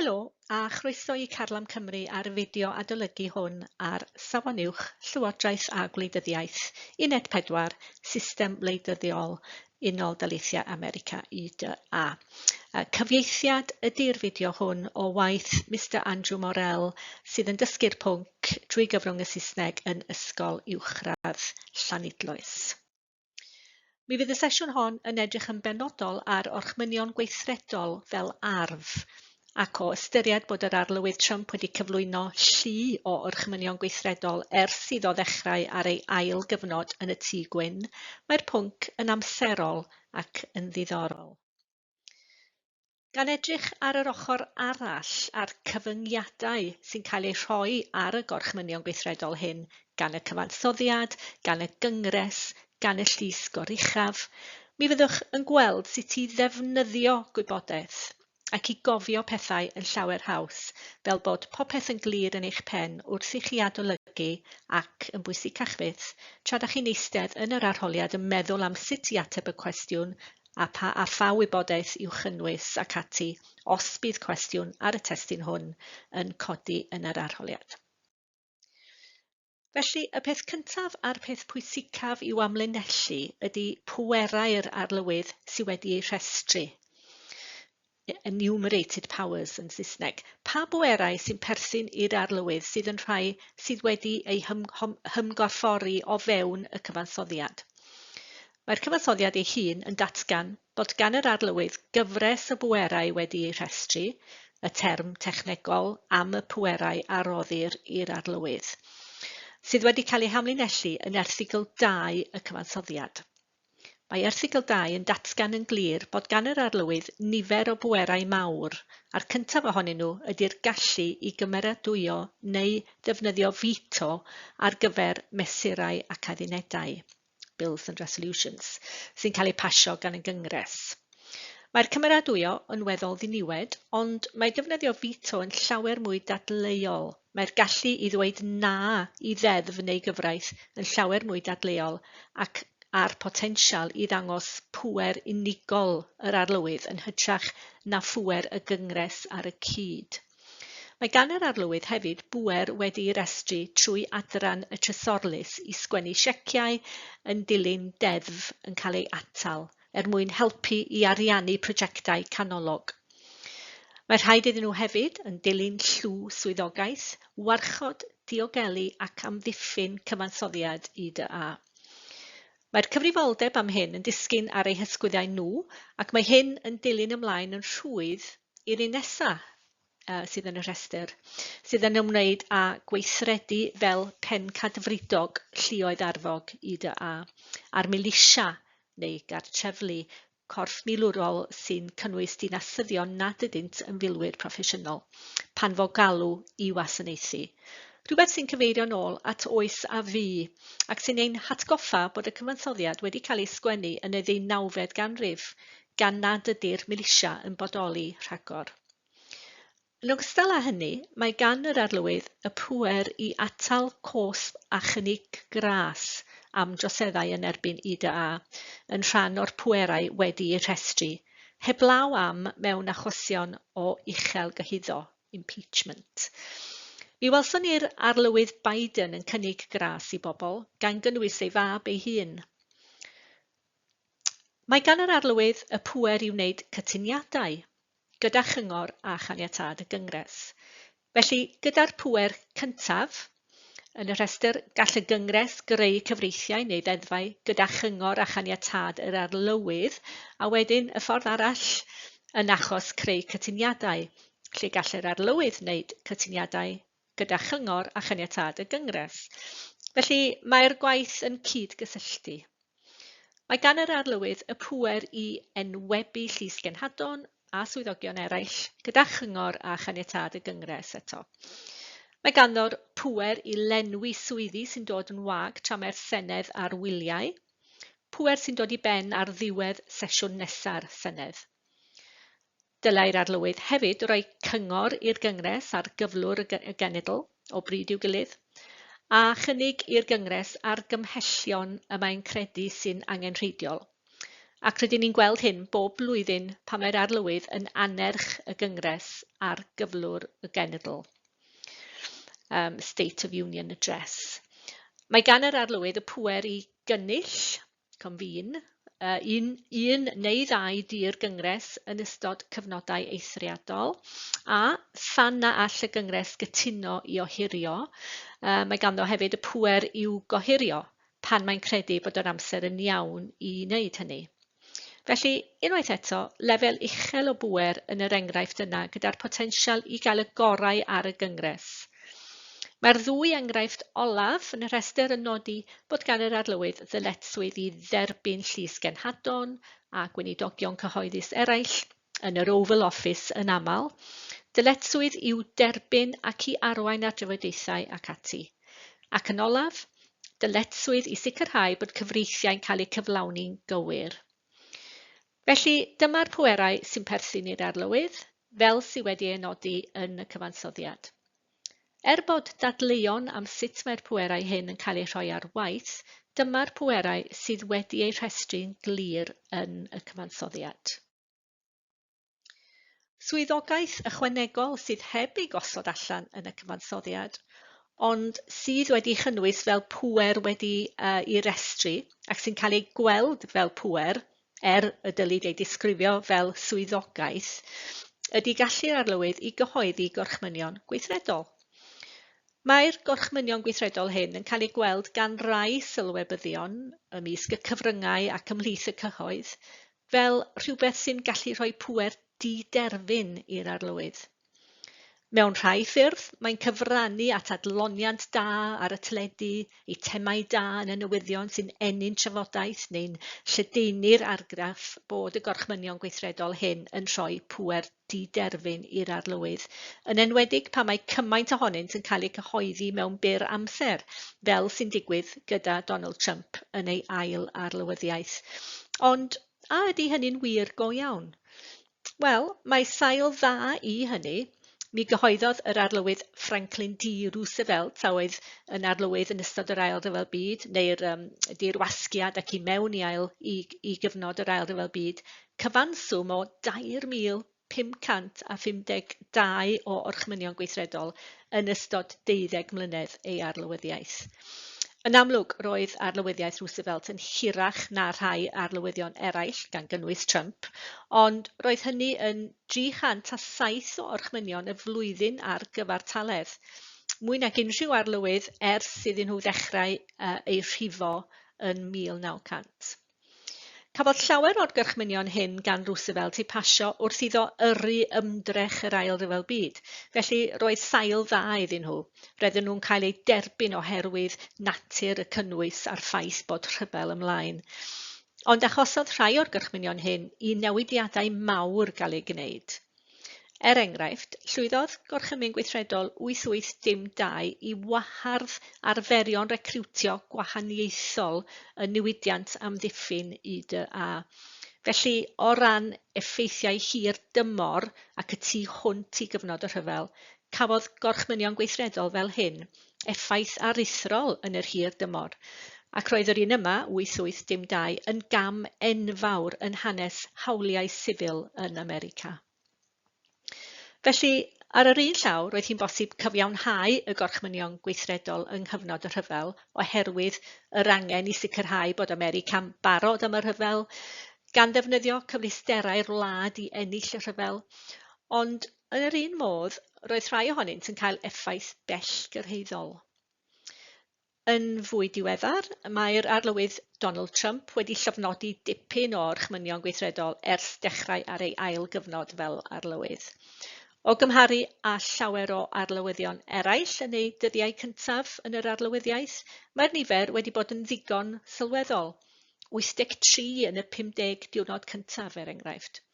Helo, a chroeso i Carlam Cymru ar y fideo adolygu hwn ar Safon Uwch, Llywodraeth a Gwleidyddiaeth, Uned 4, System Wleidyddol, Unol Daleithiau America UDA. Cyfieithiad ydy'r fideo hwn o waith Mr Andrew Morel sydd yn dysgu'r pwnc drwy gyfrwng y Saesneg yn ysgol uwchradd Llanidloes. Mi fydd y sesiwn hon yn edrych yn benodol ar orchmynion gweithredol fel arf, ac o ystyried bod yr arlywydd Trump wedi cyflwyno llu o orchmynion gweithredol ers iddo ddechrau ar ei ail gyfnod yn y tŷ gwyn, mae'r pwnc yn amserol ac yn ddiddorol. Gan edrych ar yr ochr arall a'r cyfyngiadau sy'n cael eu rhoi ar y gorchmynion gweithredol hyn gan y cyfansoddiad, gan y gyngres, gan y llys goruchaf, mi fyddwch yn gweld sut i ddefnyddio gwybodaeth ac i gofio pethau yn llawer haws, fel bod popeth yn glir yn eich pen wrth i chi adolygu ac, yn bwysicach fyth, tra ydych chi'n eistedd yn yr arholiad yn meddwl am sut i ateb y cwestiwn a pha wybodaeth i'w chynnwys ac ati os bydd cwestiwn ar y testun hwn yn codi yn yr arholiad. Felly, y peth cyntaf a'r peth pwysicaf i'w amlinellu ydy pwerau'r arlywydd sydd wedi ei rhestru. Enumerated powers yn Saesneg. Pa bwerau sy'n perthyn i'r arlywydd sydd wedi ei hymgorffori o fewn y cyfansoddiad. Mae'r cyfansoddiad ei hun yn datgan bod gan yr arlywydd gyfres o bwerau wedi ei rhestru, y term technegol am y pwerau a roddir i'r arlywydd, sydd wedi cael ei hamlinellu yn erthygl 2 y cyfansoddiad. Mae erthygl 2 yn datgan yn glir bod gan yr arlywydd nifer o bwerau mawr, a'r cyntaf ohonyn nhw ydy'r gallu i gymeradwyo neu ddefnyddio veto ar gyfer mesurau ac addunedau, bills and resolutions, sy'n cael eu pasio gan y gyngres. Mae'r cymeradwyo yn weddol ddiniwed, ond mae defnyddio veto yn llawer mwy dadleuol. Mae'r gallu i ddweud na i ddeddf neu gyfraith yn llawer mwy dadleuol ac a'r potensial i ddangos pŵer unigol yr arlywydd yn hytrach na phŵer y gyngres ar y cyd. Mae gan yr arlywydd hefyd bŵer wedi'i restru trwy adran y trysorlus i sgwennu sieciau yn dilyn deddf yn cael ei atal, mwyn helpu i ariannu prosiectau canolog. Mae rhaid iddyn nhw hefyd yn dilyn llw swyddogaeth, warchod, diogelu ac amddiffyn cyfansoddiad UDA. Mae'r cyfrifoldeb am hyn yn disgyn ar eu hysgwyddiau nhw, ac mae hyn yn dilyn ymlaen yn rhwydd i'r un nesaf sydd yn y rhestr, sydd yn ymwneud â gweithredu fel pencadfridog lluoedd arfog UDA, a'r milisia neu gartreflu corff milwrol sy'n cynnwys dinasyddion nad ydynt yn filwyr proffesiynol, pan fo galw i wasanaethu. Rhywbeth sy'n cyfeirio nôl at oes a fu, ac sy'n ein hatgoffa bod y cyfansoddiad wedi cael ei sgwennu yn y 19fed ganrif, gan nad ydy'r milisia yn bodoli rhagor. Yn ogystal â hynny, mae gan yr arlywydd y pŵer i atal cosb a chynnig gras am droseddau yn erbyn UDA yn rhan o'r pwerau wedi ei rhestru, heblaw am mewn achosion o uchelgyhuddo, impeachment. Mi welson ni'r arlywydd Biden yn cynnig gras i bobl gan gynnwys ei fab ei hun. Mae gan yr arlywydd y pŵer i wneud cytuniadau, gyda chyngor a chaniatâd y gyngres. Felly, gyda'r pŵer cyntaf, yn y rhestr gall y gyngres greu cyfreithiau neu ddeddfau gyda chyngor a chaniatâd yr arlywydd, a wedyn y ffordd arall yn achos creu cytuniadau, lle gall yr arlywydd wneud cytuniadau gyda chyngor a chaniatâd y gyngres. Felly, mae'r gwaith yn cydgysylltu. Mae gan yr arlywydd y pŵer i enwebu llys genhadon a swyddogion eraill gyda chyngor a chaniatâd y gyngres eto. Mae ganddo'r pŵer i lenwi swyddi sy'n dod yn wag tra mae'r Senedd ar wyliau, pŵer sy'n dod i ben ar ddiwedd sesiwn nesa'r Senedd. Dylai'r arlywydd hefyd roi cyngor i'r gyngres ar gyflwr y genedl o bryd i'w gilydd, a chynnig i'r gyngres ar gymhellion y mae'n credu sy'n angenrheidiol, Ac rydyn ni'n gweld hyn bob blwyddyn pan mae'r arlywydd yn anerch y gyngres ar gyflwr y genedl, State of Union Address. Mae gan yr arlywydd y pŵer i gynnill, convene, un neu ddau dir gyngres yn ystod cyfnodau eithriadol, a phan na all y gyngres gytuno i ohirio, mae ganddo hefyd y pŵer i'w gohirio pan mae'n credu bod yr amser yn iawn i wneud hynny. Felly, unwaith eto, lefel uchel o bŵer yn yr enghraifft yna gyda'r potensial i gael y gorau ar y gyngres. Mae'r ddwy enghraifft olaf yn y rhestr yn nodi bod gan yr arlywydd ddyletswydd i dderbyn llys genhadon a gweinidogion cyhoeddus eraill yn yr Oval Office yn aml, dyletswydd i'w derbyn ac i arwain ar drafodaethau ac ati. Ac yn olaf, dyletswydd i sicrhau bod cyfreithiau'n cael eu cyflawni'n gywir. Felly, dyma'r pwerau sy'n perthyn i'r arlywydd, fel sydd wedi ei nodi yn y cyfansoddiad. Bod dadleuon am sut mae'r pwerau hyn yn cael eu rhoi ar waith, dyma'r pwerau sydd wedi eu rhestru'n glir yn y cyfansoddiad. Swyddogaeth ychwanegol sydd heb ei gosod allan yn y cyfansoddiad, ond sydd wedi chynnwys fel pŵer wedi ei restru ac sy'n cael ei gweld fel pŵer, y dylid ei disgrifio fel swyddogaeth, ydy gallu'r arlywydd i gyhoeddi gorchmynion gweithredol. Mae'r gorchmynion gweithredol hyn yn cael ei gweld gan rai sylwebyddion ymysg y cyfryngau ac ymhlith y cyhoedd fel rhywbeth sy'n gallu rhoi pŵer di-derfyn i'r arlywydd. Mewn rhai ffyrdd, mae'n cyfrannu at adloniant da ar y teledu, eitemau da yn y newyddion sy'n enyn trafodaeth neu'n lledaenu'r argraff bod y gorchmynion gweithredol hyn yn rhoi pŵer di-derfyn i'r arlywydd, yn enwedig pan mae cymaint ohonynt yn cael eu cyhoeddi mewn byr amser, fel sy'n digwydd gyda Donald Trump yn ei ail arlywyddiaeth. Ond, ydy hynny'n wir go iawn? Wel, mae sail dda i hynny. Mi gyhoeddodd yr arlywydd Franklin D. Roosevelt, a oedd yn arlywydd yn ystod yr Ail Ryfel Byd, neu'r dirwasgiad ac i mewn i gyfnod yr Ail Ryfel Byd, cyfanswm o 2,552 o orchmynion gweithredol yn ystod 12 mlynedd ei arlywyddiaeth. Yn amlwg, roedd arlywyddiaeth Roosevelt yn hirach na rhai arlywyddion eraill gan gynnwys Trump, ond roedd hynny yn 307 o orchmynion y flwyddyn ar gyfartaledd, mwy nag unrhyw arlywydd ers iddyn nhw ddechrau ei rhifo yn 1900. Cafodd llawer o'r gorchmynion hyn gan Roosevelt eu pasio wrth iddo yrru ymdrech yr Ail Ryfel Byd, felly roedd sail dda iddyn nhw. Roedden nhw'n cael eu derbyn oherwydd natur y cynnwys a'r ffaith bod rhyfel ymlaen. Ond achosodd rhai o'r gorchmynion hyn i newidiadau mawr gael eu gwneud. Enghraifft, llwyddodd gorchymyn gweithredol 8852 i wahardd arferion recriwtio gwahaniaethol y newidiant amddiffyn UDA. Felly, o ran effeithiau hir dymor ac y tu hwnt i gyfnod y rhyfel, cafodd gorchmynion gweithredol fel hyn effaith aruthrol yn yr hir dymor, ac roedd yr un yma, 8852, yn gam enfawr yn hanes hawliau sifil yn America. Felly, ar yr un llaw, roedd hi'n bosib cyfiawnhau y gorchmynion gweithredol yng nghyfnod y rhyfel oherwydd yr angen i sicrhau bod America'n barod am y rhyfel, gan ddefnyddio cyfleusterau'r wlad i ennill y rhyfel, ond yn yr un modd, roedd rhai ohonynt yn cael effaith bellgyrhaeddol. Yn fwy diweddar, mae'r arlywydd Donald Trump wedi llofnodi dipyn o orchmynion gweithredol ers dechrau ar ei ail gyfnod fel arlywydd. O gymharu â llawer o arlywyddion eraill yn ei dyddiau cyntaf yn yr arlywyddiaeth, mae'r nifer wedi bod yn ddigon sylweddol, 83 yn y 50 diwrnod cyntaf enghraifft.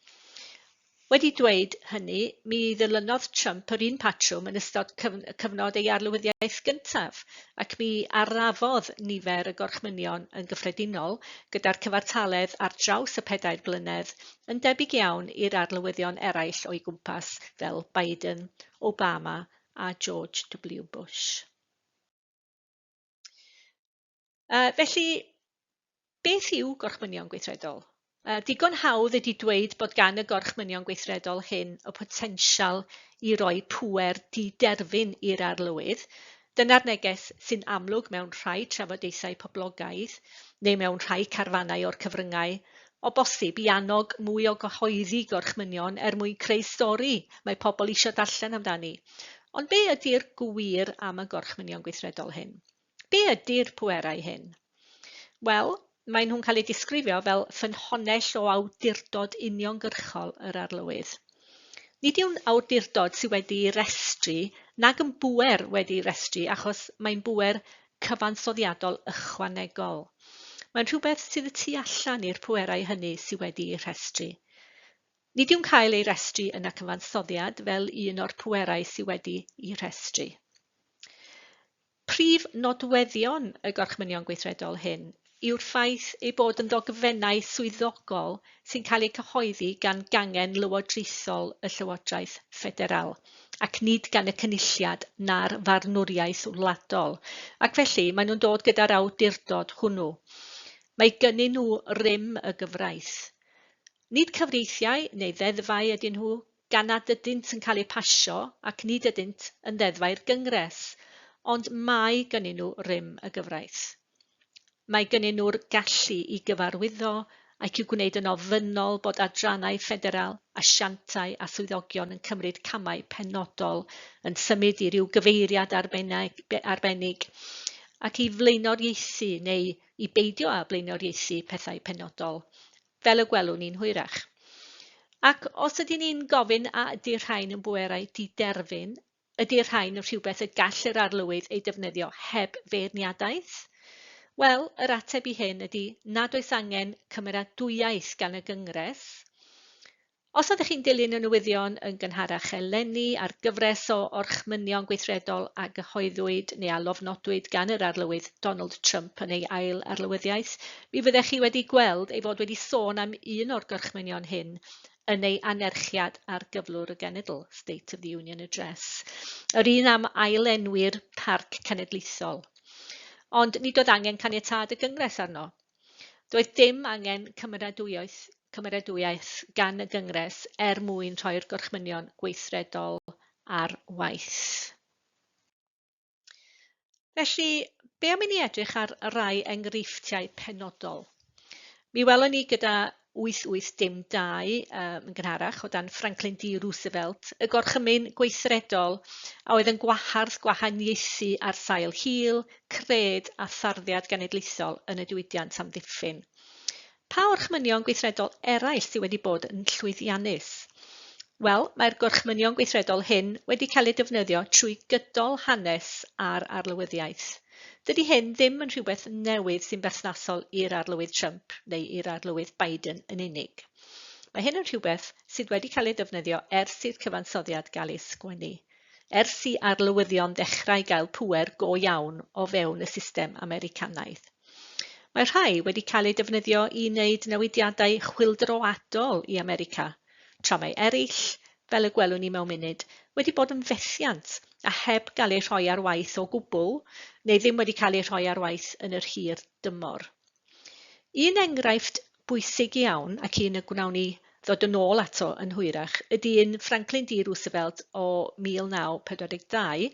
Wedi dweud hynny, mi ddilynodd Trump yr un patrwm yn ystod cyfnod ei arlywyddiaeth gyntaf, ac mi arafodd nifer y gorchmynion yn gyffredinol gyda'r cyfartaledd ar draws y 4 blynedd yn debyg iawn i'r arlywyddion eraill o'i gwmpas fel Biden, Obama a George W. Bush. Felly, beth yw gorchmynion gweithredol? Digon hawdd ydi dweud bod gan y gorchmynion gweithredol hyn y potensial i roi pŵer di-derfyn i'r arlywydd. Dyna'r neges sy'n amlwg mewn rhai trafodaethau poblogaidd neu mewn rhai carfannau o'r cyfryngau, o bosib i annog mwy o gyhoeddi gorchmynion mwyn creu stori mae pobl eisiau darllen amdani. Ond be ydy'r gwir am y gorchmynion gweithredol hyn? Be ydy'r pwerau hyn? Wel, maen nhw'n cael eu disgrifio fel ffynhonnell o awdurdod uniongyrchol yr arlywydd. Nid yw'n awdurdod sydd wedi'i restru nag yn bŵer wedi'i restru achos mae'n bŵer cyfansoddiadol ychwanegol. Mae'n rhywbeth sydd y tu allan i'r pwerau hynny sydd wedi'i restru. Nid yw'n cael ei restru yn y cyfansoddiad fel un o'r pwerau sydd wedi'i restru. Prif nodweddion y gorchmynion gweithredol hyn yw'r ffaith ei bod yn ddogfennau swyddogol sy'n cael eu cyhoeddi gan gangen lywodraethol y Llywodraeth Ffederal, ac nid gan y cynulliad na'r farnwriaeth wladol, ac felly maen nhw'n dod gyda'r awdurdod hwnnw. Mae gynnyn nhw rym y gyfraith. Nid cyfreithiau neu ddeddfau ydyn nhw, gan nad ydynt yn cael eu pasio ac nid ydynt yn ddeddfau'r gyngres, ond mae gynnyn nhw rym y gyfraith. Mae gynnyn nhw'r gallu i gyfarwyddo ac i'w gwneud yn ofynnol bod adrannau ffederal, asiantau a swyddogion yn cymryd camau penodol yn symud i ryw gyfeiriad arbennig ac i flaenoriaethu neu i beidio â blaenoriaethu pethau penodol, fel y gwelwn ni'n hwyrach. Ac os ydyn ni'n gofyn a ydy'r rhain yn bwerau di-derfyn, ydy'r rhain yn rhywbeth y gall yr arlywydd ei defnyddio heb feirniadaeth? Wel, yr ateb i hyn ydy nad oes angen cymeradwyaeth gan y gyngres. Os ydych chi'n dilyn y newyddion yn gynharach eleni ar gyfres o orchmynion gweithredol a gyhoeddwyd neu a lofnodwyd gan yr arlywydd Donald Trump yn ei ail arlywyddiaeth, mi fyddech chi wedi gweld ei fod wedi sôn am un o'r gorchmynion hyn yn ei anerchiad ar gyflwr y genedl, State of the Union Address, yr un am ailenwi'r parc cenedlaethol. Ond nid oedd angen caniatâd y gyngres arno. Doedd dim angen cymeradwyaeth gan y gyngres mwyn rhoi'r gorchmynion gweithredol ar waith. Felly, be am i ni edrych ar rai enghreifftiau penodol? Mi welon ni gyda 8852 yn gynharach o dan Franklin D. Roosevelt, y gorchymyn gweithredol a oedd yn gwahardd gwahaniaethu ar sail hil, cred a tharddiad genedlaethol yn y diwydiant amddiffyn. Pa orchmynion gweithredol eraill sydd wedi bod yn llwyddiannus? Wel, mae'r gorchmynion gweithredol hyn wedi cael ei defnyddio trwy gydol hanes a'r arlywyddiaeth. Dydy hyn ddim yn rhywbeth newydd sy'n berthnasol i'r arlywydd Trump neu i'r arlywydd Biden yn unig. Mae hyn yn rhywbeth sydd wedi cael ei defnyddio ers i'r cyfansoddiad gael ei sgwennu, ers i arlywyddion ddechrau gael pŵer go iawn o fewn y system Americanaidd. Mae rhai wedi cael ei defnyddio i wneud newidiadau chwyldroadol i America, tra mae eraill, fel y gwelwn ni mewn munud, wedi bod yn fethiant a heb gael ei rhoi ar waith o gwbl, neu ddim wedi cael ei rhoi ar waith yn yr hir dymor. Un enghraifft bwysig iawn, ac un y gwnawn ni ddod yn ôl ato yn hwyrach, ydy un Franklin D. Roosevelt o 1942,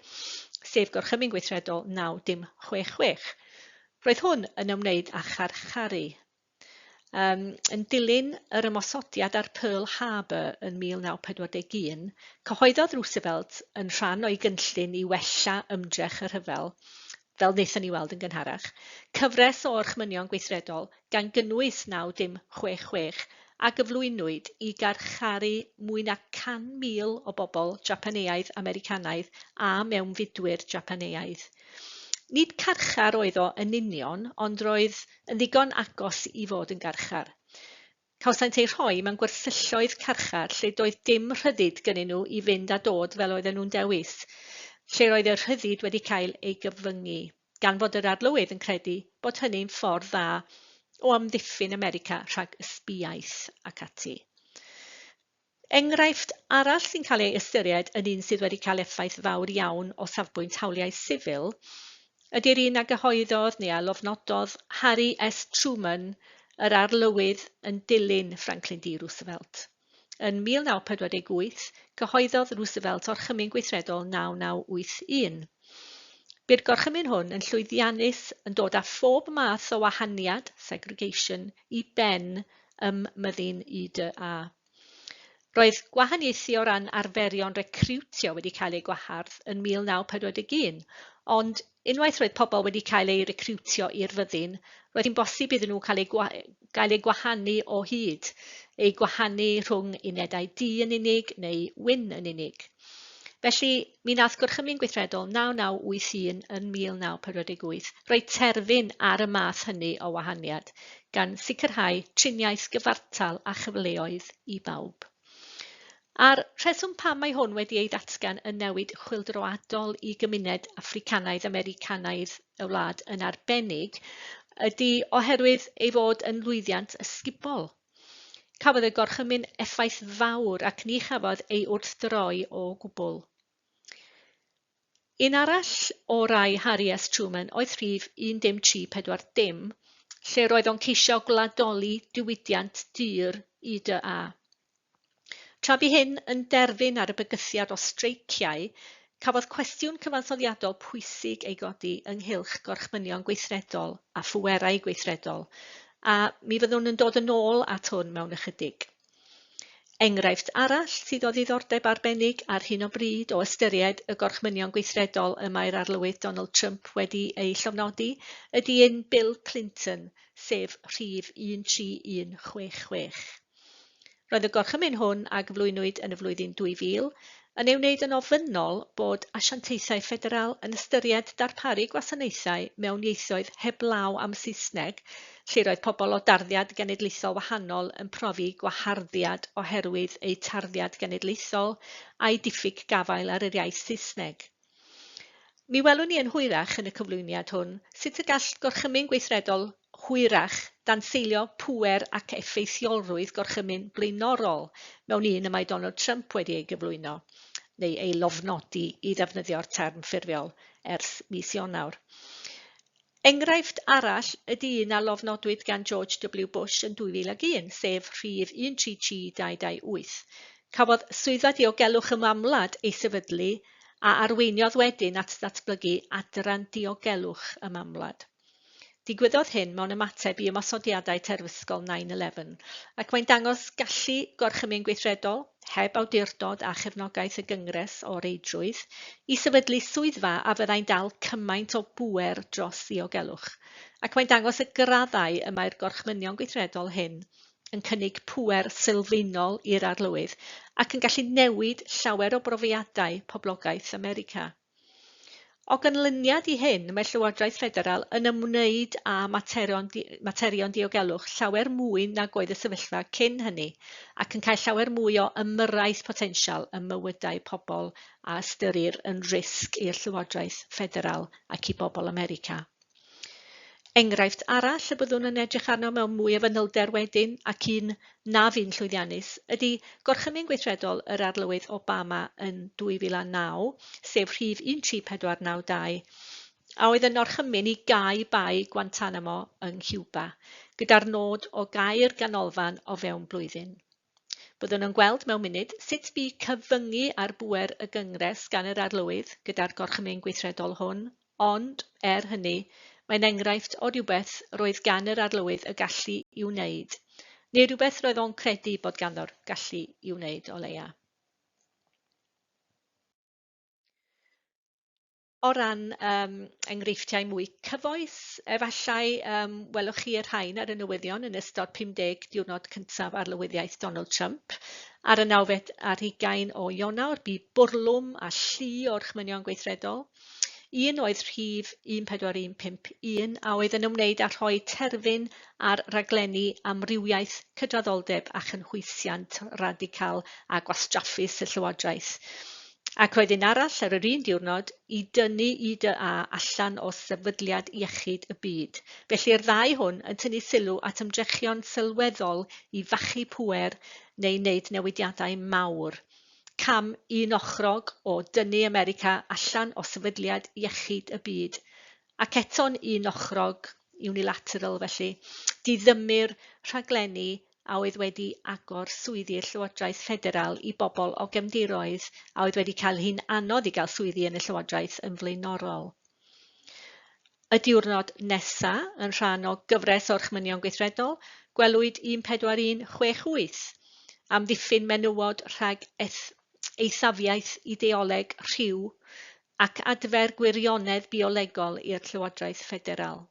sef gorchymyn gweithredol 966. Roedd hwn yn ymwneud â charcharu. Yn dilyn yr ymosodiad ar Pearl Harbor yn 1941, cyhoeddodd Roosevelt yn rhan o'i gynllun i wella ymdrech y rhyfel, fel wnaethon ni weld yn gynharach, cyfres o orchmynion gweithredol gan gynnwys 966 a gyflwynwyd i garcharu mwy na 100,000 o bobl Japaneaidd Americanaidd a mewnfudwyr Japaneaidd. Nid carchar oedd o yn union, ond roedd yn ddigon agos i fod yn garchar. Cawsant ei rhoi mewn gwersylloedd carchar lle doedd dim rhyddid gynnyn nhw i fynd a dod fel oedden nhw'n dewis, lle roedd y rhyddid wedi cael ei gyfyngu, gan fod yr arlywydd yn credu bod hynny'n ffordd dda o amddiffyn America rhag ysbiaeth ac ati. Enghraifft arall sy'n cael ei ystyried yn un sydd wedi cael effaith fawr iawn o safbwynt hawliau sifil, ydy'r un a gyhoeddodd neu a lofnododd Harry S. Truman yr arlywydd yn dilyn Franklin D. Roosevelt. Yn 1948, cyhoeddodd Roosevelt orchymyn gweithredol 9981. Bydd gorchymyn hwn yn llwyddiannus yn dod â phob math o wahaniad, segregation, i ben myddin UDA. Roedd gwahaniaethu o ran arferion recriwtio wedi cael ei gwahardd yn 1941, ond unwaith roedd pobl wedi cael ei recriwtio i'r fyddin, roedd hi'n bosib iddyn nhw cael ei gwahanu o hyd, ei gwahanu rhwng unedau D yn unig neu wyn yn unig. Felly, mi nath gorchymyn gweithredol 9981 yn 1948 roedd terfyn ar y math hynny o wahaniad, gan sicrhau triniaeth gyfartal a chyfleoedd i bawb. A'r rheswm pam mae hwn wedi ei ddatgan yn newid chwyldroadol i gymuned Africanaidd Americanaidd y wlad yn arbennig ydy oherwydd ei fod yn lwyddiant ysgubol. Cafodd y gorchymyn effaith fawr ac ni chafodd ei wrthdroi o gwbl. Un arall o rai Harry S. Truman oedd rhif 10340, lle roedd o'n ceisio gwladoli diwydiant dir UDA. Tra bu hyn yn derfyn ar y bygythiad o streiciau, cafodd cwestiwn cyfansoddiadol pwysig ei godi ynghylch gorchmynion gweithredol a phwerau gweithredol, a mi fyddwn yn dod yn ôl at hwn mewn ychydig. Enghraifft arall sydd o ddiddordeb arbennig ar hyn o bryd o ystyried y gorchmynion gweithredol y mae'r arlywydd Donald Trump wedi ei llofnodi ydy un Bill Clinton, sef rhif 13166. Roedd y gorchymyn hwn a gyflwynwyd yn y flwyddyn 2000 yn ei wneud yn ofynnol bod asiantaethau ffederal yn ystyried darparu gwasanaethau mewn ieithoedd heblaw am Saesneg, lle roedd pobl o darddiad genedlaethol wahanol yn profi gwaharddiad oherwydd eu tarddiad genedlaethol a'i diffyg gafael ar yr iaith Saesneg. Mi welwn ni yn hwyrach yn y cyflwyniad hwn sut y gall gorchymyn gweithredol hwyrach dan seilio pŵer ac effeithiolrwydd gorchymyn blaenorol mewn un y mae Donald Trump wedi ei gyflwyno, neu ei lofnodi i ddefnyddio'r term ffurfiol ers mis Ionawr. Enghraifft arall ydy un a lofnodwyd gan George W. Bush yn 2001, sef rhif 133228. Cafodd swyddfa diogelwch y mamwlad ei sefydlu a arweiniodd wedyn at ddatblygu adran diogelwch y mamwlad. Digwyddodd hyn mewn ymateb i ymosodiadau terfysgol 9/11 ac mae'n dangos gallu gorchymyn gweithredol, heb awdurdod a chefnogaeth y gyngres o reidrwydd, i sefydlu swyddfa a fyddai'n dal cymaint o bŵer dros ddiogelwch, ac mae'n dangos y graddau y mae'r gorchmynion gweithredol hyn yn cynnig pŵer sylfaenol i'r arlywydd ac yn gallu newid llawer o brofiadau poblogaeth America. O ganlyniad i hyn, mae Llywodraeth Ffederal yn ymwneud â materion diogelwch llawer mwy nag oedd y sefyllfa cyn hynny, ac yn cael llawer mwy o ymyrraeth potensial ym mywydau pobl a ystyrir yn risg i'r Llywodraeth Ffederal ac i bobl America. Enghraifft arall y byddwn yn edrych arno mewn mwy o fanylder wedyn ac un na fi'n llwyddiannus ydy gorchymyn gweithredol yr arlywydd Obama yn 2009, sef rhif 13492, a oedd yn orchymyn i gau bai Guantanamo yng Cuba, gyda'r nod o gau'r ganolfan o fewn blwyddyn. Byddwn yn gweld mewn munud sut bu cyfyngu ar bŵer y gyngres gan yr arlywydd gyda'r gorchymyn gweithredol hwn, ond, hynny, mae'n enghraifft o rhywbeth roedd gan yr arlywydd y gallu i'w wneud, neu rhywbeth roedd o'n credu bod ganddo'r gallu i'w wneud o leia. O ran enghreifftiau mwy cyfoes, efallai welwch chi y rhain ar y newyddion yn ystod 50 diwrnod cyntaf arlywyddiaeth Donald Trump. Ar y 20 o Ionawr, bu bwrlwm a llu o'r chmynion gweithredol. Un oedd rhif 14151 a oedd yn ymwneud â rhoi terfyn ar raglenni amrywiaeth cydraddoldeb a chynhwysiant radical a gwastraffus y Llywodraeth. Ac roedd un arall ar yr un diwrnod i dynnu UDA allan o sefydliad iechyd y byd. Felly'r ddau hwn yn tynnu sylw at ymdrechion sylweddol i fachu pŵer neu wneud newidiadau mawr. Cam unochrog o dynnu America allan o sefydliad iechyd y byd, ac eto'n unochrog unilateral felly, diddymur rhaglenni a oedd wedi agor swyddi'r Llywodraeth Ffederal i bobl o gefndiroedd a oedd wedi cael hi'n anodd i gael swyddi yn y Llywodraeth yn flaenorol. Y diwrnod nesaf, yn rhan o gyfres o orchmynion gweithredol, gwelwyd 1468 am ddiffyn menywod rhag eithafiaeth ideoleg rhyw ac adfer gwirionedd biolegol i'r Llywodraeth Ffederal.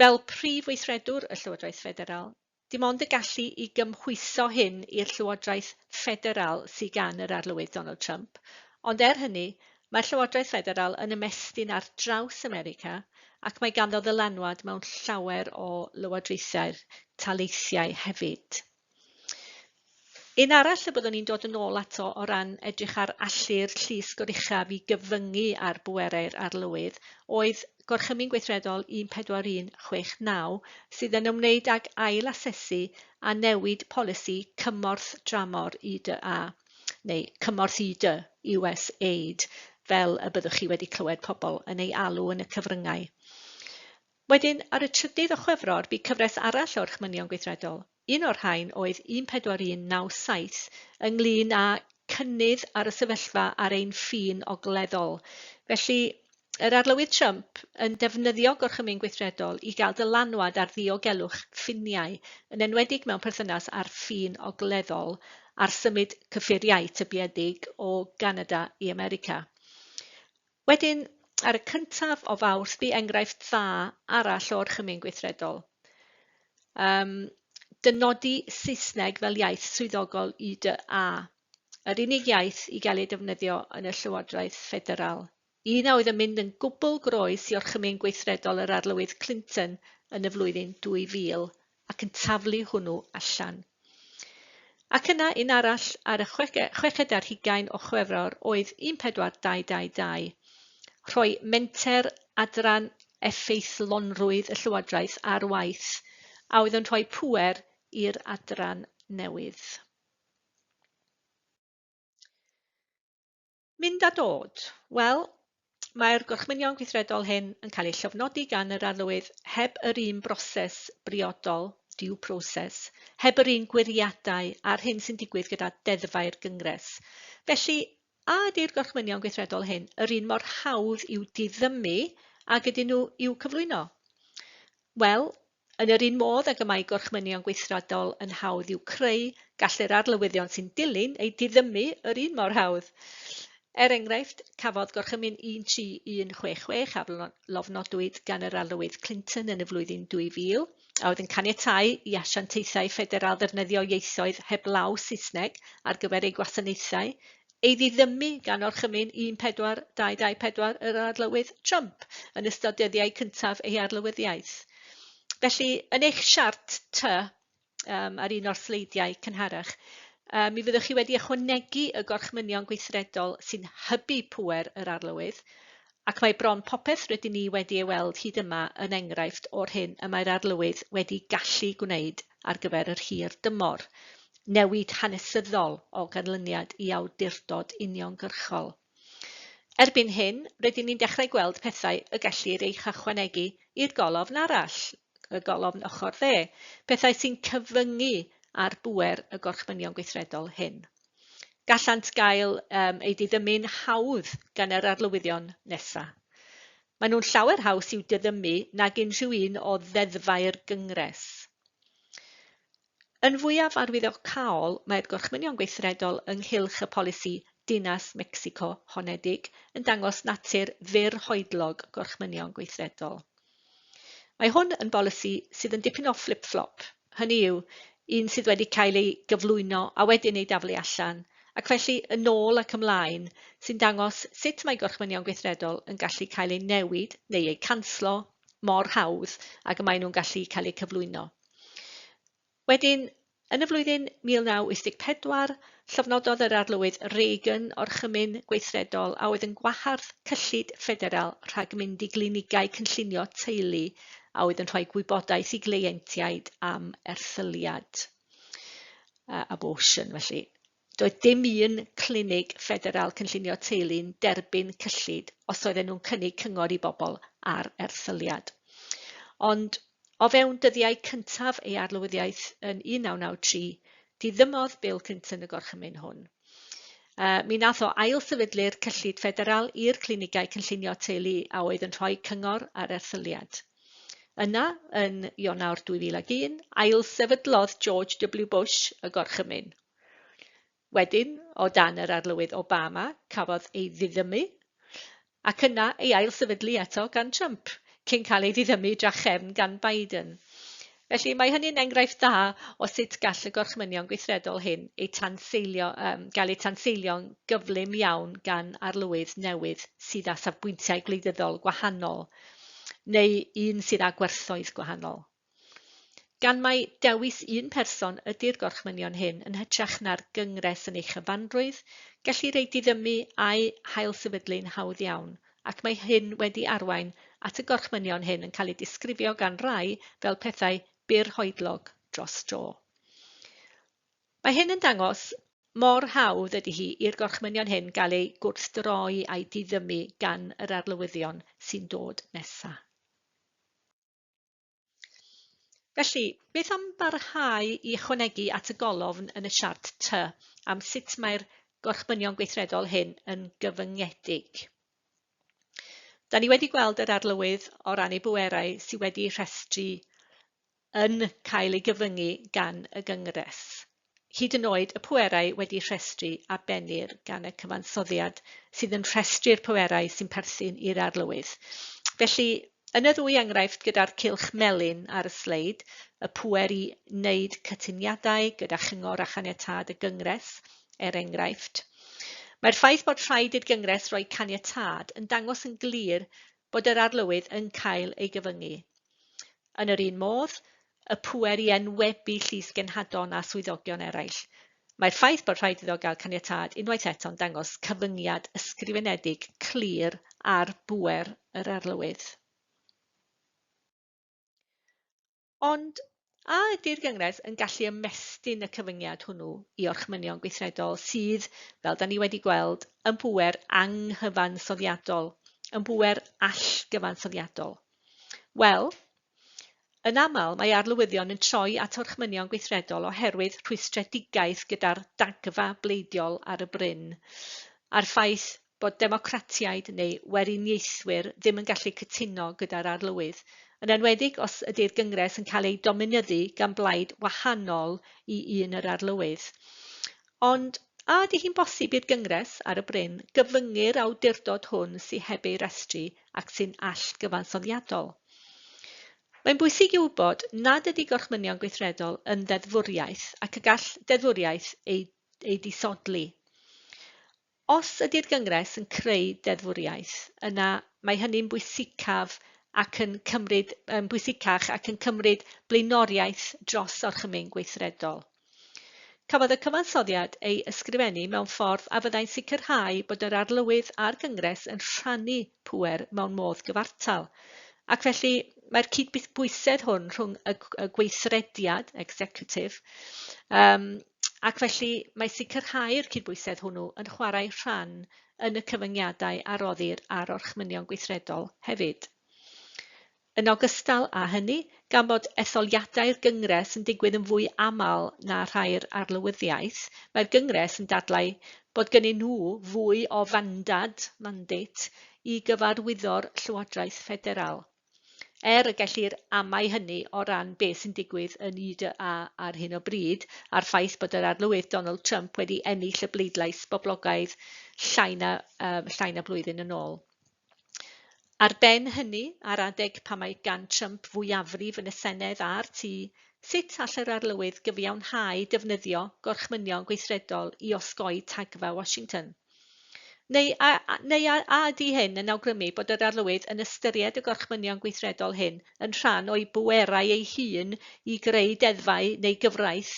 Fel prif weithredwr y Llywodraeth Ffederal, dim ond y gallu i gymhwyso hyn i'r Llywodraeth Ffederal sydd gan yr arlywydd Donald Trump, ond hynny, mae'r Llywodraeth Ffederal yn ymestyn ar draws America ac mae ganddo ddylanwad mewn llawer o lywodraethau'r taleithiau hefyd. Un arall y byddwn ni'n dod yn ôl ato o ran edrych ar allu'r llys goruchaf i gyfyngu ar bwerau'r arlywydd oedd gorchymyn gweithredol 1469 sydd yn ymwneud ag ail-asesu a newid polisi cymorth dramor UDA, neu cymorth UD, US Aid, fel y byddwch chi wedi clywed pobl yn ei alw yn y cyfryngau. Wedyn, ar y 3 o Chwefror, bu cyfres arall o orchmynion gweithredol. Un o'r rhain oedd 1497 ynglyn â cynnydd ar y sefyllfa ar ein ffin ogleddol. Felly, yr arlywydd Trump yn defnyddio gorchymyn gweithredol i gael dylanwad ar ddiogelwch ffiniau, yn enwedig mewn perthynas ar ffin ogleddol a'r symud cyffuriau tybiedig o Ganada i America. Wedyn, ar y 1af o Fawrth, bu enghraifft dda arall o orchymyn gweithredol. Dynodi Saesneg fel iaith swyddogol UDA, yr unig iaith i gael ei defnyddio yn y Llywodraeth Ffederal. Un a oedd yn mynd yn gwbl groes i orchymyn gweithredol yr arlywydd Clinton yn y flwyddyn 2000 ac yn taflu hwnnw allan. Ac yna un arall ar y 6 ar 20 o Chwefror oedd 1422, rhoi menter adran effeithlonrwydd y Llywodraeth ar waith a oedd yn rhoi pŵer i'r adran newydd. Mynd a dod. Wel, mae'r gorchmynion gweithredol hyn yn cael ei llofnodi gan yr arlywydd heb yr un broses briodol, due process, heb yr un gwiriadau a'r hyn sy'n digwydd gyda deddfau'r gyngres. Felly, a ydy'r gorchmynion gweithredol hyn yr un mor hawdd i'w diddymu ac ydyn nhw i'w cyflwyno? Wel, yn yr un modd ag y mae gorchmynion gweithredol yn hawdd i'w creu, gall yr arlywyddion sy'n dilyn ei diddymu yr un mor hawdd. Enghraifft, cafodd gorchymyn 1366 a lofnodwyd gan yr arlywydd Clinton yn y flwyddyn 2000, a oedd yn caniatáu i asiantaethau ffederal ddefnyddio ieithoedd heblaw Saesneg ar gyfer eu gwasanaethau, ei ddiddymu gan orchymyn 1424 yr arlywydd Trump yn ystod dyddiau cyntaf ei arlywyddiaeth. Felly, yn eich siart ar un o'r sleidiau cynharach, mi fyddwch chi wedi ychwanegu y gorchmynion gweithredol sy'n hybu pŵer yr arlywydd, ac mae bron popeth rydyn ni wedi ei weld hyd yma yn enghraifft o'r hyn y mae'r arlywydd wedi gallu gwneud ar gyfer yr hir dymor, newid hanesyddol o ganlyniad i awdurdod uniongyrchol. Erbyn hyn, rydyn ni'n dechrau gweld pethau y gellir eich ychwanegu i'r golofn arall, y golofn ochr dde, pethau sy'n cyfyngu ar bŵer y gorchmynion gweithredol hyn. Gallant gael ei diddymu'n hawdd gan yr arlywyddion nesaf. Maen nhw'n llawer haws i'w diddymu nag unrhyw un o ddeddfau'r gyngres. Yn fwyaf arwyddocaol, mae'r gorchmynion gweithredol ynghylch y polisi Dinas Mecsico honedig yn dangos natur fyrhoedlog gorchmynion gweithredol. Mae hwn yn bolisi sydd yn dipyn o flip-flop. Hynny yw, un sydd wedi cael ei gyflwyno a wedyn ei daflu allan, ac felly yn ôl ac ymlaen sy'n dangos sut mae gorchmynion gweithredol yn gallu cael ei newid neu ei canslo mor hawdd ac y mae nhw'n gallu cael ei cyflwyno. Wedyn, yn y flwyddyn 1984, llofnododd yr arlywydd Reagan orchymyn gweithredol a oedd yn gwahardd cyllid ffederal rhag mynd i glinigau cynllunio teulu a oedd yn rhoi gwybodaeth i gleientiaid am erthyliad. Abortion, felly. Doedd dim un clinig ffederal cynllunio teulu'n derbyn cyllid os oedden nhw'n cynnig cyngor i bobl ar erthyliad. ond o fewn dyddiau cyntaf ei arlywyddiaeth yn 1993, diddymodd bil Clinton y gorchymyn hwn. Mi nath o ail sefydlu'r cyllid ffederal i'r clinigau cynllunio teulu a oedd yn rhoi cyngor ar erthyliad. Yna, yn Ionawr 2001, ail sefydlodd George W. Bush y gorchymyn. Wedyn, o dan yr arlywydd Obama, cafodd ei ddiddymu, ac yna ei ail sefydlu eto gan Trump, cyn cael ei ddiddymu drachefn gan Biden. Felly mae hynny'n enghraifft da o sut gall y gorchmynion gweithredol hyn gael eu tanseilio'n gyflym iawn gan arlywydd newydd sydd â safbwyntiau gwleidyddol gwahanol, neu un sydd â gwerthoedd gwahanol. Gan mai dewis un person ydy'r gorchmynion hyn yn hytrach na'r gyngres yn ei chyfanrwydd, gellir ei diddymu a'i hail sefydlu'n hawdd iawn, ac mae hyn wedi arwain at y gorchmynion hyn yn cael ei disgrifio gan rai fel pethau byrhoedlog dros dro. Mae hyn yn dangos mor hawdd ydy hi i'r gorchmynion hyn gael ei gwrthdroi a'i diddymu gan yr arlywyddion sy'n dod nesaf. Felly, beth am barhau i ychwanegu at y golofn yn y siart T am sut mae'r gorchmynion gweithredol hyn yn gyfyngedig? Da ni wedi gweld yr arlywydd o ran ei bwerau sydd wedi rhestru yn cael ei gyfyngu gan y gyngres. Hyd yn oed y pwerau wedi rhestru a benir gan y cyfansoddiad sydd yn rhestru'r pwerau sy'n perthyn i'r arlywydd. Felly, yn y ddwy enghraifft gyda'r cylch melyn ar y sleid, y pwer i wneud cytuniadau gyda chyngor a chaniatâd y gyngres, enghraifft. Mae'r ffaith bod rhaid i'r gyngres roi caniatâd yn dangos yn glir bod yr arlywydd yn cael ei gyfyngu. Yn yr un modd, y pwer i enwebu llys genhadon a swyddogion eraill. Mae'r ffaith bod rhaid iddo gael caniatâd unwaith eto'n dangos cyfyngiad ysgrifenedig clir ar bwer yr arlywydd. Ond, a ydy'r gyngres yn gallu ymestyn y cyfyngiad hwnnw i orchmynion gweithredol sydd, fel da ni wedi gweld, yn bwer anghyfansoddiadol, yn bwer allgyfansoddiadol? Wel, yn aml, mae arlywyddion yn troi at orchmynion gweithredol oherwydd rhwystredigaeth gyda'r dagfa bleidiol ar y bryn, a'r ffaith bod democratiaid neu weriniaethwyr ddim yn gallu cytuno gyda'r arlywydd, yn enwedig os ydy'r gyngres yn cael ei dominyddu gan blaid wahanol i un yr arlywydd. Ond, a ydy hi'n bosib i'r gyngres ar y bryn gyfyngu'r awdurdod hwn sydd heb ei restru ac sy'n allgyfansoddiadol? Mae'n bwysig i wybod nad ydy gorchmynion gweithredol yn ddeddfwriaeth ac y gall deddfwriaeth ei disodli. Os ydy'r gyngres yn creu deddfwriaeth, yna mae hynny'n bwysicach ac yn cymryd blaenoriaeth dros orchymyn gweithredol. Cafodd y cyfansoddiad ei ysgrifennu mewn ffordd a fyddai'n sicrhau bod yr arlywydd a'r gyngres yn rhannu pŵer mewn modd gyfartal, ac felly mae'r cydbwysedd hwn rhwng y gweithrediad, executive, ac felly mae sicrhau'r cydbwysedd hwnnw yn chwarae rhan yn y cyfyngiadau a roddir ar orchmynion gweithredol hefyd. Yn ogystal â hynny, gan bod etholiadau'r gyngres yn digwydd yn fwy aml na rhai'r arlywyddiaeth, mae'r gyngres yn dadlau bod gennyn nhw fwy o mandate i gyfarwyddo'r Llywodraeth Ffederal. Y gellir amau hynny o ran beth sy'n digwydd yn UDA ar hyn o bryd, a'r ffaith bod yr arlywydd Donald Trump wedi ennill y bleidlais boblogaidd llai na blwyddyn yn ôl. Ar ben hynny, ar adeg pa mae gan Trump fwyafrif yn y Senedd a'r tŷ, sut all yr arlywydd gyfiawnhau defnyddio gorchmynion gweithredol i osgoi tagfa Washington? Neu ydy hyn yn awgrymu bod yr arlywydd yn ystyried y gorchmynion gweithredol hyn yn rhan o'i bwerau ei hun i greu deddfau neu gyfraith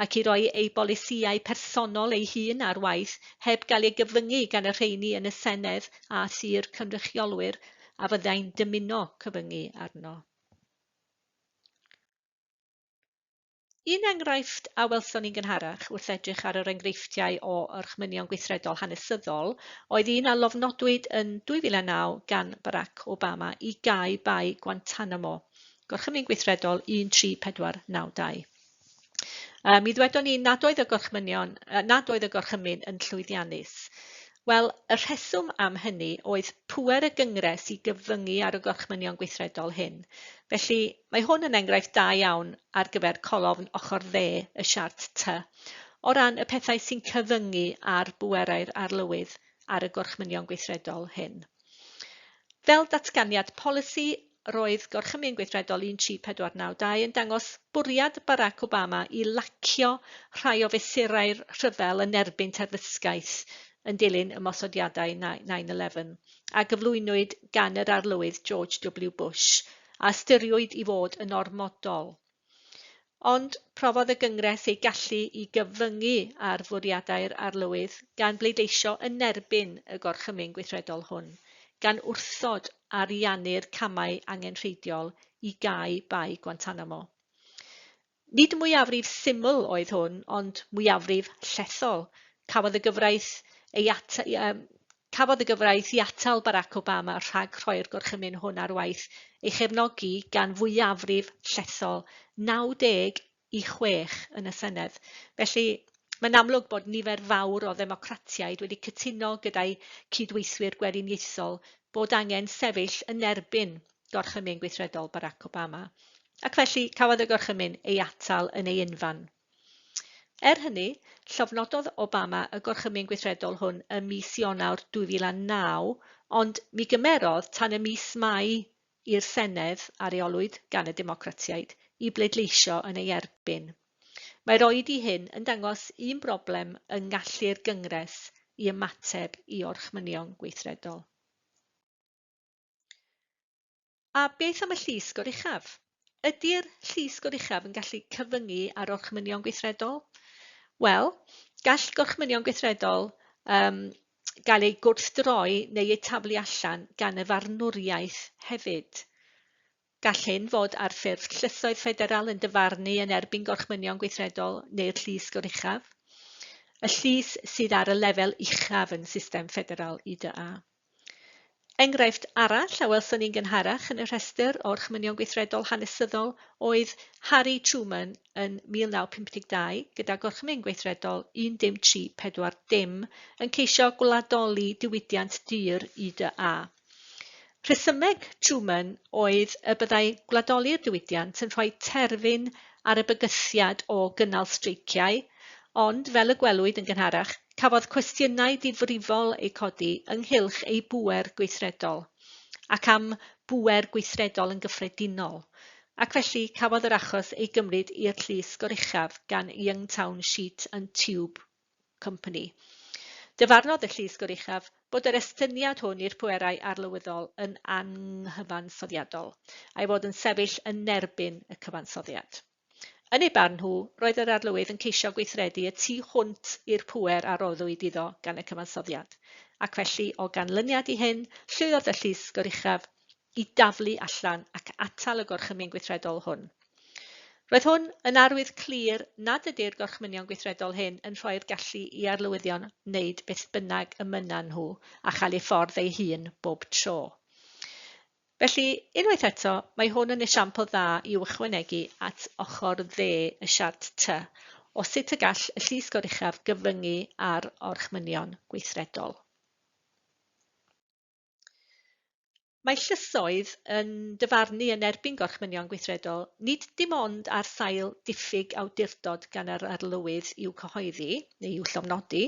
ac i roi ei bolisïau personol ei hun ar waith heb gael ei gyfyngu gan y rheini yn y Senedd a thir cynrychiolwyr a fyddai'n dymuno cyfyngu arno. Un enghraifft a welson ni'n gynharach wrth edrych ar yr enghreifftiau o orchmynion gweithredol hanesyddol oedd un a lofnodwyd yn 2009 gan Barack Obama i gau bai Guantanamo, Gorchymyn Gweithredol 13492. Mi ddwedon ni nad oedd y gorchymyn yn llwyddiannus. Wel, y rheswm am hynny oedd pŵer y gyngres i gyfyngu ar y gorchmynion gweithredol hyn. Felly, mae hwn yn enghraifft da iawn ar gyfer colofn ochr dde y siart T, o ran y pethau sy'n cyfyngu ar bwerau'r arlywydd ar y gorchmynion gweithredol hyn. Fel datganiad polisi, roedd Gorchymyn Gweithredol 13492 yn dangos bwriad Barack Obama i lacio rhai o fesurau'r rhyfel yn erbyn terfysgaeth yn dilyn ymosodiadau 9/11 a gyflwynwyd gan yr arlywydd George W. Bush a ystyriwyd i fod yn ormodol. Ond profodd y gyngres ei gallu i gyfyngu ar fwriadau'r arlywydd gan bleidleisio yn erbyn y gorchymyn gweithredol hwn, gan wrthod ariannu'r camau angenrheidiol i gau bai Guantanamo. Nid mwyafrif syml oedd hwn, ond mwyafrif llethol. Cafodd y gyfraith i atal Barack Obama rhag rhoi'r gorchymyn hwn ar waith ei chefnogi gan fwyafrif llethol 90-6 yn y Senedd. Felly, mae'n amlwg bod nifer fawr o ddemocratiaid wedi cytuno gyda'i cydweithwyr gweriniaethol bod angen sefyll yn erbyn gorchymyn gweithredol Barack Obama, ac felly cafodd y gorchymyn ei atal yn ei unfan. Hynny, llofnododd Obama y gorchymyn gweithredol hwn ym mis Ionawr 2009, ond mi gymerodd tan y mis Mai i'r Senedd a reolwyd gan y Democratiaid i bleidleisio yn ei erbyn. Mae'r oed i hyn yn dangos un broblem yng ngallu'r gyngres i ymateb i orchmynion gweithredol. A beth am y llys goruchaf? Ydy'r llys goruchaf yn gallu cyfyngu ar orchmynion gweithredol? Wel, gall gorchmynion gweithredol gael ei gwrthdroi neu ei taflu allan gan y farnwriaeth hefyd. Gall hyn fod ar ffurf llysoedd ffederal yn dyfarnu yn erbyn gorchmynion gweithredol neu'r llys goruchaf, y llys sydd ar y lefel uchaf yn system ffederal UDA. Enghraifft arall a welson ni'n gynharach yn y rhestr o orchmynion gweithredol hanesyddol oedd Harry Truman yn 1952 gyda gorchmyn gweithredol 15340 yn ceisio gwladoli diwydiant dur UDA. Rhesymeg Truman oedd y byddai gwladoli'r diwydiant yn rhoi terfyn ar y bygythiad o gynnal streiciau, ond fel y gwelwyd yn gynharach, cafodd cwestiynau difrifol eu codi ynghylch ei bŵer gweithredol, ac am bŵer gweithredol yn gyffredinol, ac felly cafodd yr achos ei gymryd i'r llys goruchaf gan Youngstown Sheet and Tube Company. Dyfarnodd y llys goruchaf bod yr estyniad hwn i'r pwerau arlywyddol yn anghyfansoddiadol, a'i fod yn sefyll yn erbyn y cyfansoddiad. Yn ei barn nhw, roedd yr arlywydd yn ceisio gweithredu y tu hwnt i'r pŵer a roddwyd iddo gan y cyfansoddiad, ac felly o ganlyniad i hyn, llwyddodd y llys goruchaf i daflu allan ac atal y gorchymyn gweithredol hwn. Roedd hwn yn arwydd clir nad ydy'r gorchmynion gweithredol hyn yn rhoi'r gallu i arlywyddion wneud beth bynnag ymynan nhw a chael ei ffordd ei hun bob tro. Felly, unwaith eto, mae hwn yn esiampl dda i'w ychwanegu at ochr dde y siart T, o sut y gall y llys goruchaf gyfyngu ar orchmynion gweithredol. Mae llysoedd yn dyfarnu yn erbyn gorchmynion gweithredol nid dim ond ar sail diffyg awdurdod gan yr arlywydd i'w cyhoeddi neu i'w llofnodi,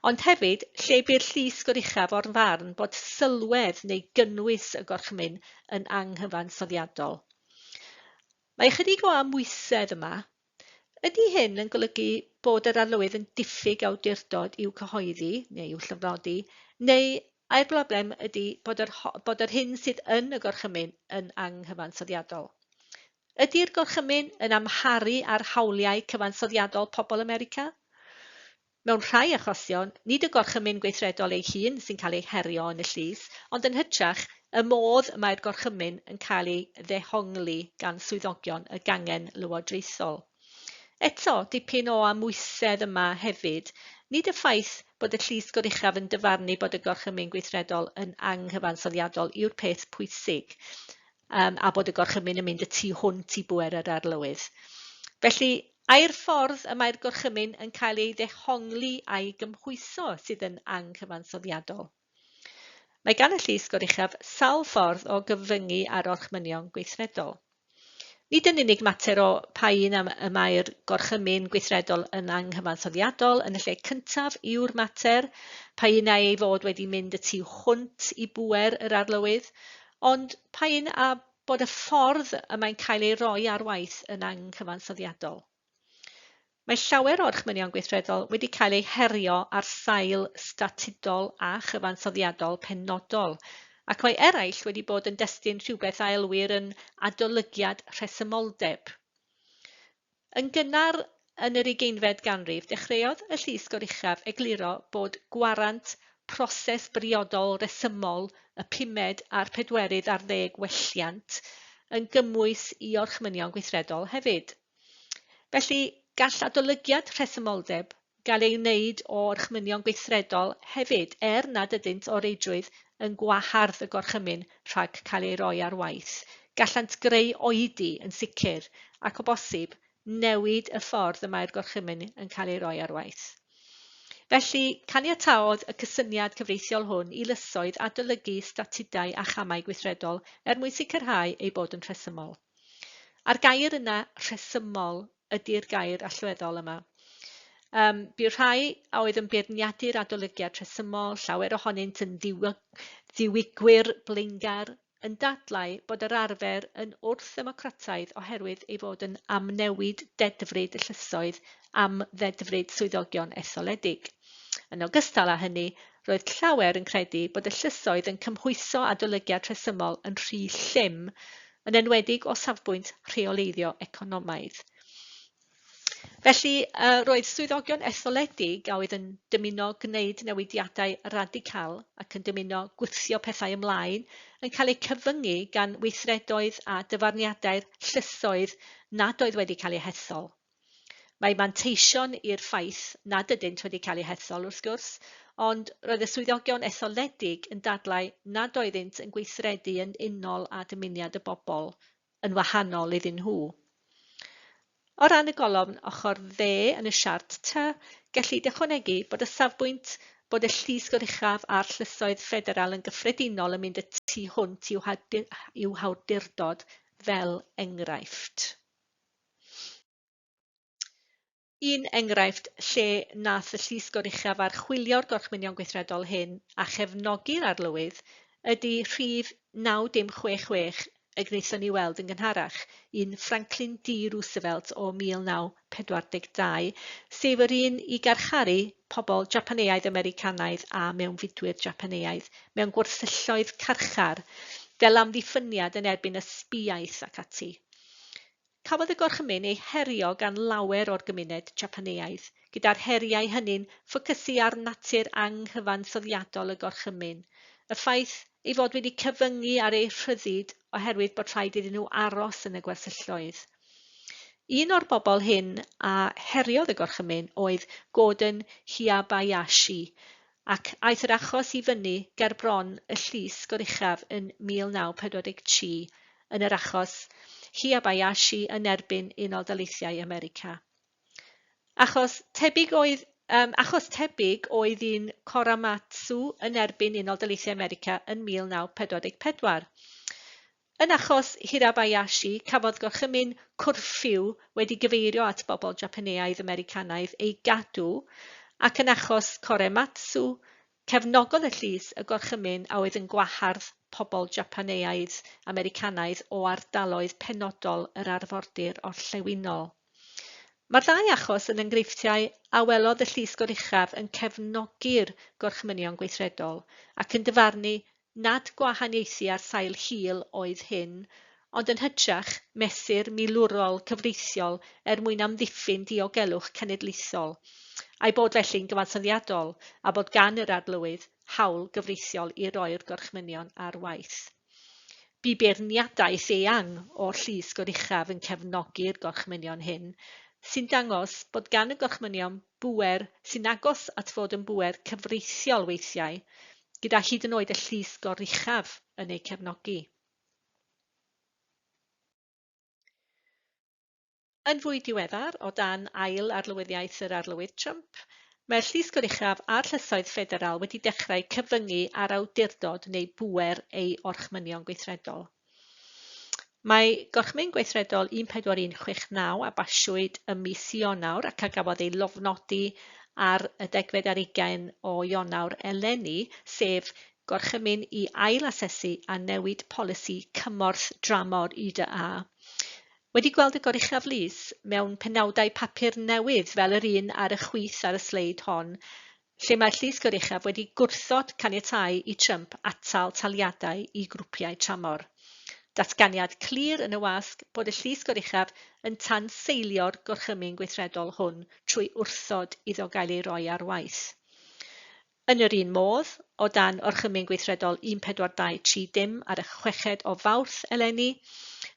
ond hefyd lle by'r llys goruchaf o'r farn bod sylwedd neu gynnwys y gorchmyn yn anghyfansoddiadol. Mae ychydig o amwysedd yma. Ydy hyn yn golygu bod yr arlywydd yn diffyg awdurdod i'w cyhoeddi neu i'w llofnodi, neu ai'r broblem ydy bod yr hyn sydd yn y gorchymyn yn anghyfansoddiadol. Ydy'r gorchymyn yn amharu ar hawliau cyfansoddiadol pobl America? Mewn rhai achosion, nid y gorchymyn gweithredol ei hun sy'n cael ei herio yn y llys, ond yn hytrach y modd y mae'r gorchymyn yn cael ei ddehongli gan swyddogion y gangen lywodraethol. Eto, dipyn o amwysedd yma hefyd, nid y ffaith bod y llys goruchaf yn dyfarnu bod y gorchymyn gweithredol yn anghyfansoddiadol yw'r peth pwysig. a bod y gorchymyn yn mynd y tu hwnt i bwer yr arlywydd. Felly, ai'r ffordd y mae'r gorchymyn yn cael ei ddehongli a'i gymhwyso sydd yn anghyfansoddiadol. Mae gan y llys goruchaf sawl ffordd o gyfyngu ar orchmynion gweithredol. Nid yn unig mater o pa un y mae'r gorchymyn gweithredol yn anghyfansoddiadol, yn y lle cyntaf yw'r mater, pa un ei fod wedi mynd y tu hwnt i bwer yr arlywydd, ond pa un a bod y ffordd y mae'n cael ei roi ar waith yn anghyfansoddiadol. Mae llawer o orchmynion gweithredol wedi cael ei herio ar sail statudol a chyfansoddiadol penodol, ac mae eraill wedi bod yn destun rhywbeth a elwir yn adolygiad rhesymoldeb. Yn gynnar yn yr 20fed ganrif, dechreuodd y llys goruchaf egluro bod gwarant proses briodol resymol y 5 a'r 40 welliant yn gymwys i orchmynion gweithredol hefyd. Felly, gall adolygiad rhesymoldeb gael ei wneud o orchmynion gweithredol hefyd nad ydynt o reidrwydd yn gwahardd y gorchymyn rhag cael ei roi ar waith. Gallant greu oedi yn sicr ac o bosib newid y ffordd y mae'r gorchymyn yn cael ei roi ar waith. Felly, caniataodd y cysyniad cyfreithiol hwn i lysoedd adolygu statudau a chamau gweithredol mwyn sicrhau ei bod yn rhesymol. A'r gair yna rhesymol ydy'r gair allweddol yma. Bydd rhai a oedd yn beirniadu'r adolygiad rhesymol, llawer ohonynt yn ddiwigwyr blaengar, yn dadlau bod yr arfer yn wrth-ddemocrataidd oherwydd ei fod yn amnewid dedfryd y llysoedd am ddedfryd swyddogion etholedig. Yn ogystal â hynny, roedd llawer yn credu bod y llysoedd yn cymhwyso adolygiad rhesymol yn rhy llym, yn enwedig o safbwynt rheoleiddio economaidd. Felly, roedd swyddogion etholedig a oedd yn dymuno gwneud newidiadau radical ac yn dymuno gwthio pethau ymlaen yn cael eu cyfyngu gan weithredoedd a dyfarniadau'r llysoedd nad oedd wedi cael eu hethol. Mae manteision i'r ffaith nad ydynt wedi cael eu hethol wrth gwrs, ond roedd y swyddogion etholedig yn dadlau nad oeddynt yn gweithredu yn unol â dymuniad y bobl, yn wahanol iddyn nhw. O ran y golofn ochr dde yn y siart T, gellid ychwanegu bod y safbwynt bod y llys goruchaf a'r llysoedd ffederal yn gyffredinol yn mynd y tu hwnt i'w hawdurdod fel enghraifft. Un enghraifft lle nath y llys goruchaf archwilio'r gorchmynion gweithredol hyn a chefnogi'r arlywydd ydy rhif 9066 y gwnaethon ni weld yn gynharach, un Franklin D. Roosevelt o 1942, sef yr un i garcharu pobl Japaneaidd Americanaidd a mewnfudwyr Japaneaidd mewn gwersylloedd carchar fel amddiffyniad yn erbyn y sbiaeth ac ati. Cafodd y gorchymyn ei herio gan lawer o'r gymuned Japaneaidd, gyda'r heriau hynny'n ffocysu ar natur anghyfansoddiadol y gorchymyn, y ffaith ei fod wedi cyfyngu ar ei rhyddid oherwydd bod rhaid iddyn nhw aros yn y gwersylloedd. Un o'r bobl hyn a heriodd y gorchymyn oedd Gordon Hiabayashi, ac aeth yr achos i fyny ger bron y llys goruchaf yn 1943 yn yr achos Hiabayashi yn erbyn Unol Daleithiau America. Achos tebyg oedd un Korematsu yn erbyn Unol Daleithiau America yn 1944. Yn achos Hirabayashi, cafodd gorchymyn cwrffiw wedi gyfeirio at bobl Japaneaidd Americanaidd ei gadw, ac yn achos Korematsu, cefnogodd y llys y gorchymyn a oedd yn gwahardd pobl Japaneaidd Americanaidd o ardaloedd penodol yr arfordir orllewinol. Mae'r ddau achos yn enghreifftiau a welodd y llys goruchaf yn cefnogi'r gorchmynion gweithredol ac yn dyfarnu nad gwahaniaethu ar sail hil oedd hyn, ond yn hytrach mesur milwrol cyfreithiol mwyn amddiffyn diogelwch cenedlaethol, a'i bod felly'n gyfansoddiadol a bod gan yr arlywydd hawl gyfreithiol i roi'r gorchmynion ar waith. Bu beirniadaeth eang o'r llys goruchaf yn cefnogi'r gorchmynion hyn, sy'n dangos bod gan y gorchmynion bŵer sy'n agos at fod yn bŵer cyfreithiol weithiau, gyda hyd yn oed y llys goruchaf yn ei cefnogi. Yn fwy diweddar, o dan ail arlywyddiaeth yr arlywydd Trump, mae'r llys goruchaf a'r llysoedd ffederal wedi dechrau cyfyngu ar awdurdod neu bŵer ei orchmynion gweithredol. Mae gorchmyn gweithredol 14169 a basiwyd ym mis Ionawr ac a gafodd ei lofnodi ar y 10 o Ionawr eleni, sef gorchymyn i ail-asesu a newid polisi cymorth dramor UDA. Wedi gweld y goruchaf lys mewn penawdau papur newydd fel yr un ar y chwith ar y sleid hon, lle mae'r llys goruchaf wedi gwrthod caniatáu i Trump atal taliadau i grwpiau tramor. Datganiad clir yn y wasg bod y llys goruchaf yn tanseilio'r gorchymyn gweithredol hwn trwy wrthod iddo gael ei roi ar waith. Yn yr un modd, o dan orchymyn gweithredol 14230 ar y 6 o Fawrth eleni,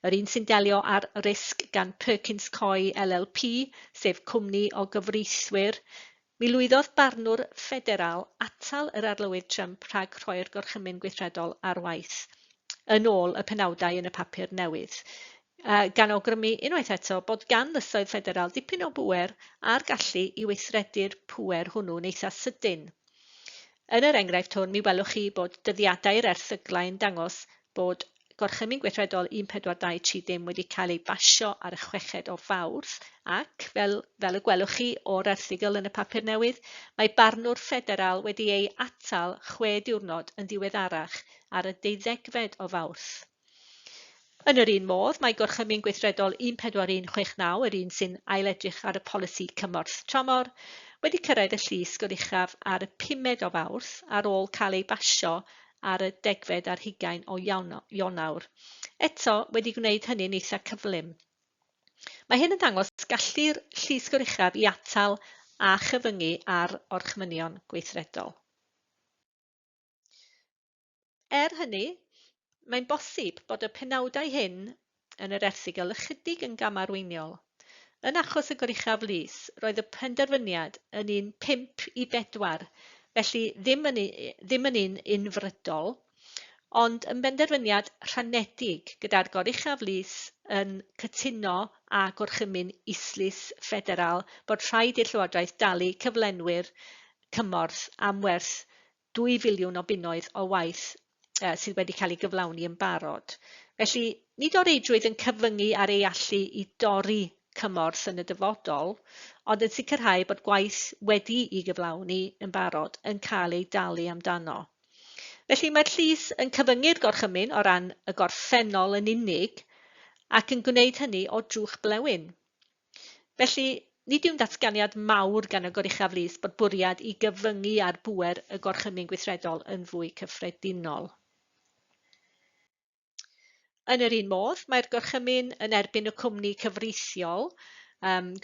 yr un sy'n delio ar risg gan Perkins Coie LLP, sef cwmni o gyfreithwyr, mi lwyddodd barnwr ffederal atal yr arlywydd Trump rhag rhoi'r gorchymyn gweithredol ar waith, yn ôl y penawdau yn y papur newydd, gan awgrymu unwaith eto bod gan lysoedd ffederal dipyn o bŵer a'r gallu i weithredu'r pŵer hwnnw'n eitha sydyn. Yn yr enghraifft hwn, mi welwch chi bod dyddiadau'r erthyglau yn dangos bod gorchymyn gweithredol 14230 wedi cael ei basio ar y 6 o Fawrth ac, fel y gwelwch chi o'r erthygl yn y papur newydd, mae barnwr ffederal wedi ei atal 6 diwrnod yn ddiweddarach ar y 12 o Fawrth. Yn yr un modd, mae gorchymyn gweithredol 14169, yr un sy'n ailedrych ar y polisi cymorth tramor, wedi cyrraedd y llys goruchaf ar y 5 o Fawrth ar ôl cael ei basio ar y 10 ar 20 o Ionawr. Eto wedi gwneud hynny'n eitha cyflym. Mae hyn yn dangos gallu'r llys goruchaf i atal a chyfyngu ar orchmynion gweithredol. Hynny, mae'n bosib bod y penawdau hyn yn yr erthygl ychydig yn gamarweiniol. Yn achos y goruchaf lys, roedd y penderfyniad yn un 5 i 4, felly ddim yn un unfrydol, ond yn benderfyniad rhanedig gyda'r goruchaf lys yn cytuno â gorchymyn islys ffederal bod rhaid i'r Llywodraeth dalu cyflenwyr cymorth am werth 2 filiwn o bunnoedd o waith sydd wedi cael ei gyflawni yn barod. Felly, nid o reidrwydd yn cyfyngu ar ei allu i dorri cymorth yn y dyfodol, ond yn sicrhau bod gwaith wedi ei gyflawni yn barod yn cael ei dalu amdano. Felly mae'r llys yn cyfyngu'r gorchymyn o ran y gorffennol yn unig ac yn gwneud hynny o drwch blewyn. Felly, nid yw'n datganiad mawr gan y goruchaf lys bod bwriad i gyfyngu ar bŵer y gorchymyn gweithredol yn fwy cyffredinol. Yn yr un modd, mae'r gorchymyn yn erbyn y cwmni cyfreithiol,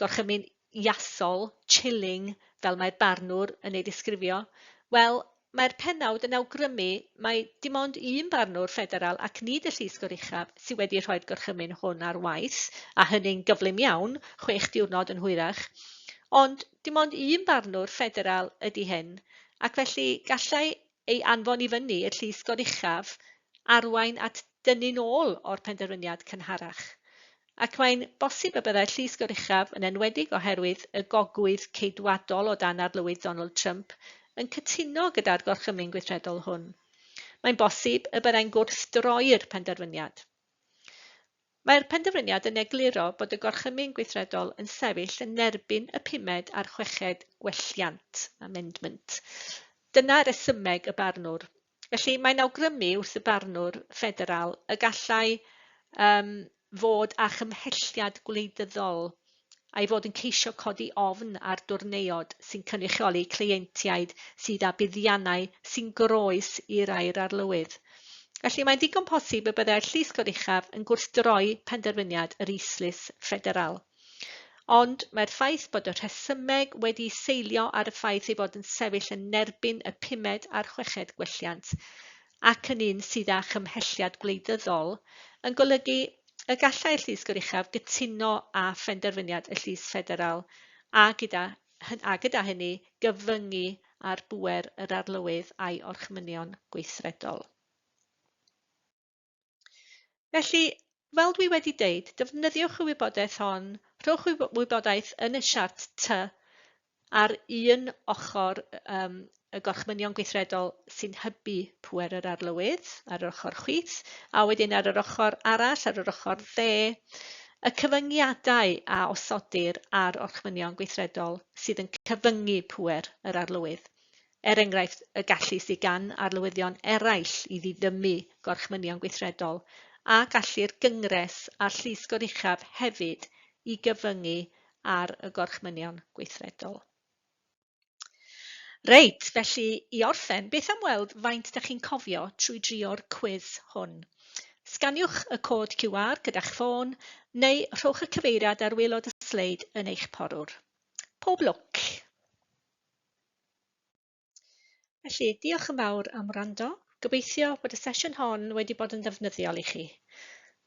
gorchymyn iasol, chilling, fel mae'r barnwr yn ei ddisgrifio. Wel, mae'r pennawd yn awgrymu mae dim ond un barnwr ffederal ac nid y llys goruchaf sydd wedi rhoi'r gorchymyn hwn ar waith, a hynny'n gyflym iawn, 6 diwrnod yn hwyrach, ond dim ond un barnwr ffederal ydy hyn, ac felly gallai ei anfon i fyny y llys goruchaf arwain at dynnu nôl o'r penderfyniad cynharach. Ac mae'n bosib y byddai'r llys goruchaf yn enwedig oherwydd y gogwydd ceidwadol o dan arlywydd Donald Trump yn cytuno gyda'r gorchymyn gweithredol hwn. Mae'n bosib y byddai'n gwrthdroi'r penderfyniad. Mae'r penderfyniad yn egluro bod y gorchymyn gweithredol yn sefyll yn erbyn y 5 a'r 6 gwelliant, amendment. Dyna resymeg y barnwr. Felly mae'n awgrymu wrth y barnwr ffederal y gallai fod â chymhelliad gwleidyddol a'i fod yn ceisio codi ofn ar dwrneuod sy'n cynrychioli cleientiaid sydd â buddiannau sy'n groes i'r air arlywydd. Felly mae'n ddigon posib y byddai'r llys goruchaf yn gwrthdroi penderfyniad yr islys ffederal. Ond mae'r ffaith bod y rhesymeg wedi seilio ar y ffaith ei bod yn sefyll yn erbyn y 5 a'r 6 gwelliant ac yn un sydd â chymhelliad gwleidyddol yn golygu y gallai'r llys goruchaf gytuno â phenderfyniad y llys ffederal a gyda hynny gyfyngu ar bŵer yr arlywydd a'i orchmynion gweithredol. Felly, fel dwi wedi deud, defnyddiwch y wybodaeth hon Rhowch wybodaeth yn y siart T ar un ochr y gorchmynion gweithredol sy'n hybu pŵer yr arlywydd ar yr ochr chwith, a wedyn ar yr ochr arall, ar yr ochr dde, y cyfyngiadau a osodir ar orchmynion gweithredol sydd yn cyfyngu pŵer yr arlywydd. Enghraifft, y gallu sydd gan arlywyddion eraill i ddiddymu gorchmynion gweithredol, a gallu'r gyngres a'r llysgwr uchaf hefyd i gyfyngu ar y gorchmynion gweithredol. Reit, felly i orffen, beth am weld faint ydych chi'n cofio trwy drio'r cwis hwn? Sganiwch y cod QR gyda'ch ffôn neu rhowch y cyfeiriad ar waelod y sleid yn eich porwr. Pob lwc! Felly, diolch yn fawr am wrando. Gobeithio bod y sesiwn hon wedi bod yn ddefnyddiol i chi.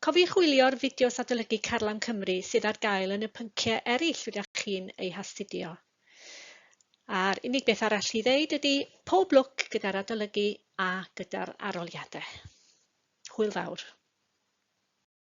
Cofiwch wylio'r fideos adolygu Carlam Cymru sydd ar gael yn y pynciau eraill rydych chi'n eu hastudio. A'r unig beth arall i ddeud ydy pob lwc gyda'r adolygu a gyda'r arholiadau. Hwyl fawr.